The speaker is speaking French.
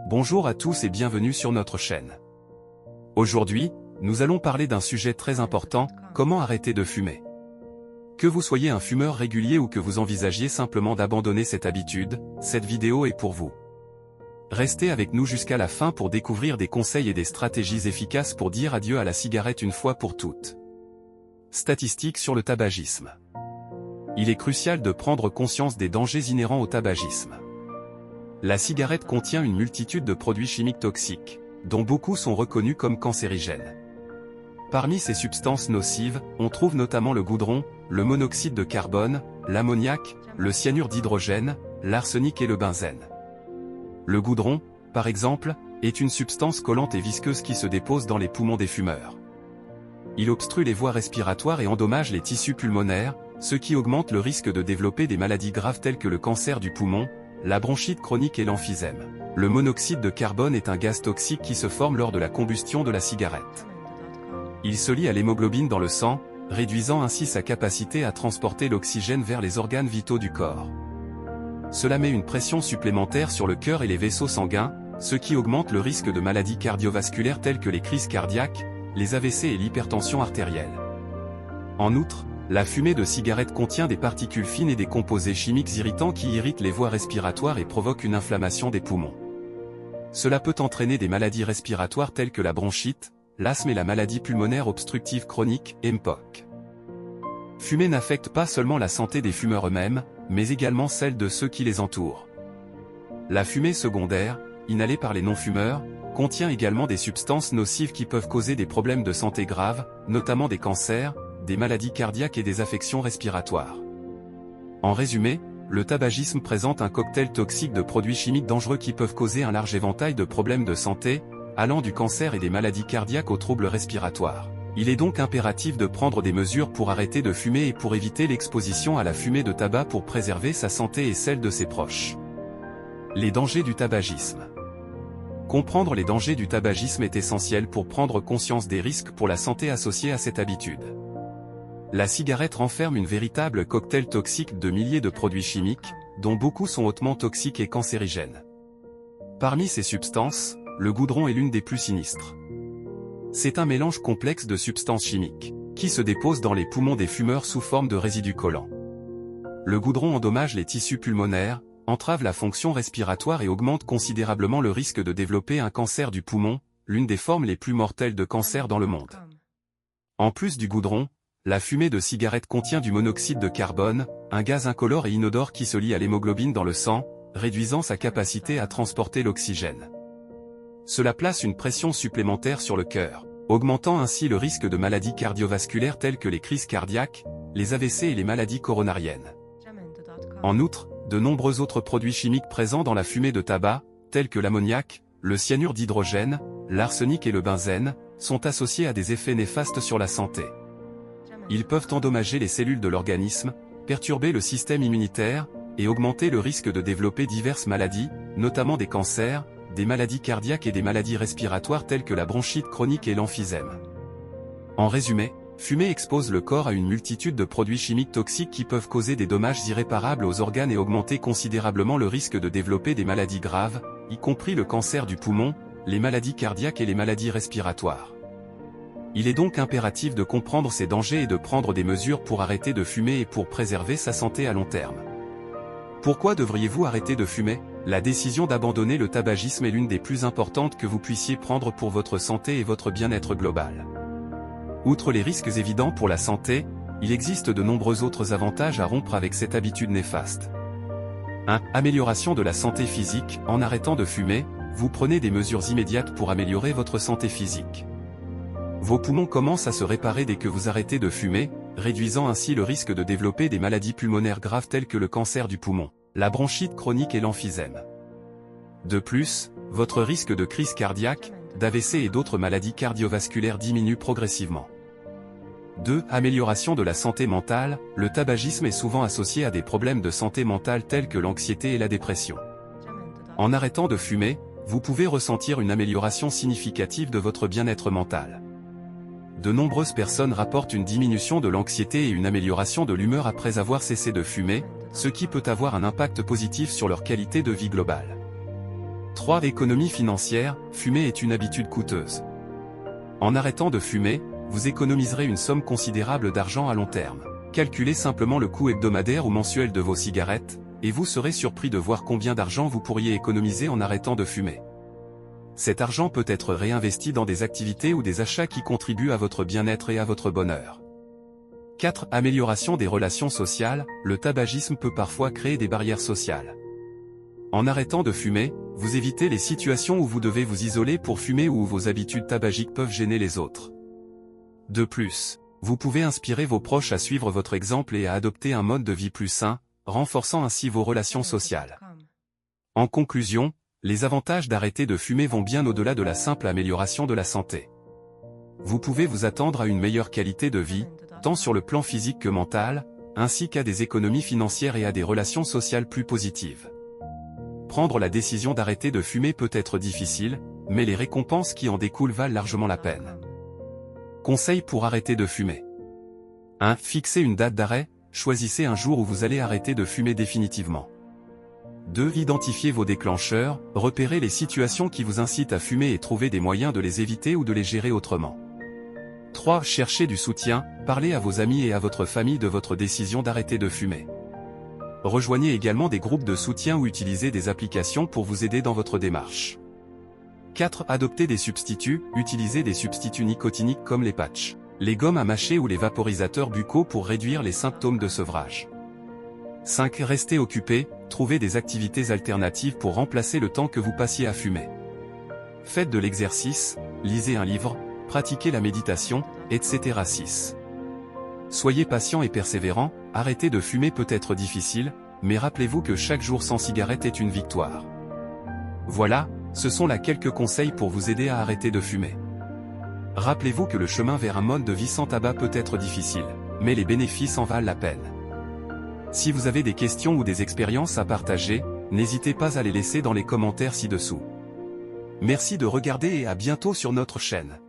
Bonjour à tous et bienvenue sur notre chaîne. Aujourd'hui, nous allons parler d'un sujet très important, comment arrêter de fumer. Que vous soyez un fumeur régulier ou que vous envisagiez simplement d'abandonner cette habitude, cette vidéo est pour vous. Restez avec nous jusqu'à la fin pour découvrir des conseils et des stratégies efficaces pour dire adieu à la cigarette une fois pour toutes. Statistiques sur le tabagisme. Il est crucial de prendre conscience des dangers inhérents au tabagisme. La cigarette contient une multitude de produits chimiques toxiques, dont beaucoup sont reconnus comme cancérigènes. Parmi ces substances nocives, on trouve notamment le goudron, le monoxyde de carbone, l'ammoniac, le cyanure d'hydrogène, l'arsenic et le benzène. Le goudron, par exemple, est une substance collante et visqueuse qui se dépose dans les poumons des fumeurs. Il obstrue les voies respiratoires et endommage les tissus pulmonaires, ce qui augmente le risque de développer des maladies graves telles que le cancer du poumon, la bronchite chronique et l'emphysème. Le monoxyde de carbone est un gaz toxique qui se forme lors de la combustion de la cigarette. Il se lie à l'hémoglobine dans le sang, réduisant ainsi sa capacité à transporter l'oxygène vers les organes vitaux du corps. Cela met une pression supplémentaire sur le cœur et les vaisseaux sanguins, ce qui augmente le risque de maladies cardiovasculaires telles que les crises cardiaques, les AVC et l'hypertension artérielle. En outre, la fumée de cigarette contient des particules fines et des composés chimiques irritants qui irritent les voies respiratoires et provoquent une inflammation des poumons. Cela peut entraîner des maladies respiratoires telles que la bronchite, l'asthme et la maladie pulmonaire obstructive chronique, MPOC. Fumer n'affecte pas seulement la santé des fumeurs eux-mêmes, mais également celle de ceux qui les entourent. La fumée secondaire, inhalée par les non-fumeurs, contient également des substances nocives qui peuvent causer des problèmes de santé graves, notamment des cancers, des maladies cardiaques et des affections respiratoires. En résumé, le tabagisme présente un cocktail toxique de produits chimiques dangereux qui peuvent causer un large éventail de problèmes de santé, allant du cancer et des maladies cardiaques aux troubles respiratoires. Il est donc impératif de prendre des mesures pour arrêter de fumer et pour éviter l'exposition à la fumée de tabac pour préserver sa santé et celle de ses proches. Les dangers du tabagisme. Comprendre les dangers du tabagisme est essentiel pour prendre conscience des risques pour la santé associés à cette habitude. La cigarette renferme une véritable cocktail toxique de milliers de produits chimiques, dont beaucoup sont hautement toxiques et cancérigènes. Parmi ces substances, le goudron est l'une des plus sinistres. C'est un mélange complexe de substances chimiques, qui se déposent dans les poumons des fumeurs sous forme de résidus collants. Le goudron endommage les tissus pulmonaires, entrave la fonction respiratoire et augmente considérablement le risque de développer un cancer du poumon, l'une des formes les plus mortelles de cancer dans le monde. En plus du goudron, la fumée de cigarette contient du monoxyde de carbone, un gaz incolore et inodore qui se lie à l'hémoglobine dans le sang, réduisant sa capacité à transporter l'oxygène. Cela place une pression supplémentaire sur le cœur, augmentant ainsi le risque de maladies cardiovasculaires telles que les crises cardiaques, les AVC et les maladies coronariennes. En outre, de nombreux autres produits chimiques présents dans la fumée de tabac, tels que l'ammoniac, le cyanure d'hydrogène, l'arsenic et le benzène, sont associés à des effets néfastes sur la santé. Ils peuvent endommager les cellules de l'organisme, perturber le système immunitaire, et augmenter le risque de développer diverses maladies, notamment des cancers, des maladies cardiaques et des maladies respiratoires telles que la bronchite chronique et l'emphysème. En résumé, fumer expose le corps à une multitude de produits chimiques toxiques qui peuvent causer des dommages irréparables aux organes et augmenter considérablement le risque de développer des maladies graves, y compris le cancer du poumon, les maladies cardiaques et les maladies respiratoires. Il est donc impératif de comprendre ces dangers et de prendre des mesures pour arrêter de fumer et pour préserver sa santé à long terme. Pourquoi devriez-vous arrêter de fumer? La décision d'abandonner le tabagisme est l'une des plus importantes que vous puissiez prendre pour votre santé et votre bien-être global. Outre les risques évidents pour la santé, il existe de nombreux autres avantages à rompre avec cette habitude néfaste. 1. Amélioration de la santé physique. En arrêtant de fumer, vous prenez des mesures immédiates pour améliorer votre santé physique. Vos poumons commencent à se réparer dès que vous arrêtez de fumer, réduisant ainsi le risque de développer des maladies pulmonaires graves telles que le cancer du poumon, la bronchite chronique et l'emphysème. De plus, votre risque de crise cardiaque, d'AVC et d'autres maladies cardiovasculaires diminue progressivement. 2. Amélioration de la santé mentale. Le tabagisme est souvent associé à des problèmes de santé mentale tels que l'anxiété et la dépression. En arrêtant de fumer, vous pouvez ressentir une amélioration significative de votre bien-être mental. De nombreuses personnes rapportent une diminution de l'anxiété et une amélioration de l'humeur après avoir cessé de fumer, ce qui peut avoir un impact positif sur leur qualité de vie globale. 3. Économie financière, fumer est une habitude coûteuse. En arrêtant de fumer, vous économiserez une somme considérable d'argent à long terme. Calculez simplement le coût hebdomadaire ou mensuel de vos cigarettes, et vous serez surpris de voir combien d'argent vous pourriez économiser en arrêtant de fumer. Cet argent peut être réinvesti dans des activités ou des achats qui contribuent à votre bien-être et à votre bonheur. 4. Amélioration des relations sociales, le tabagisme peut parfois créer des barrières sociales. En arrêtant de fumer, vous évitez les situations où vous devez vous isoler pour fumer ou où vos habitudes tabagiques peuvent gêner les autres. De plus, vous pouvez inspirer vos proches à suivre votre exemple et à adopter un mode de vie plus sain, renforçant ainsi vos relations sociales. En conclusion, les avantages d'arrêter de fumer vont bien au-delà de la simple amélioration de la santé. Vous pouvez vous attendre à une meilleure qualité de vie, tant sur le plan physique que mental, ainsi qu'à des économies financières et à des relations sociales plus positives. Prendre la décision d'arrêter de fumer peut être difficile, mais les récompenses qui en découlent valent largement la peine. Conseils pour arrêter de fumer. 1. Fixez une date d'arrêt, choisissez un jour où vous allez arrêter de fumer définitivement. 2. Identifiez vos déclencheurs, repérez les situations qui vous incitent à fumer et trouvez des moyens de les éviter ou de les gérer autrement. 3. Cherchez du soutien, parlez à vos amis et à votre famille de votre décision d'arrêter de fumer. Rejoignez également des groupes de soutien ou utilisez des applications pour vous aider dans votre démarche. 4. Adoptez des substituts, utilisez des substituts nicotiniques comme les patchs, les gommes à mâcher ou les vaporisateurs buccaux pour réduire les symptômes de sevrage. 5. Restez occupé, trouvez des activités alternatives pour remplacer le temps que vous passiez à fumer. Faites de l'exercice, lisez un livre, pratiquez la méditation, etc. 6. Soyez patient et persévérant, arrêter de fumer peut être difficile, mais rappelez-vous que chaque jour sans cigarette est une victoire. Voilà, ce sont là quelques conseils pour vous aider à arrêter de fumer. Rappelez-vous que le chemin vers un mode de vie sans tabac peut être difficile, mais les bénéfices en valent la peine. Si vous avez des questions ou des expériences à partager, n'hésitez pas à les laisser dans les commentaires ci-dessous. Merci de regarder et à bientôt sur notre chaîne.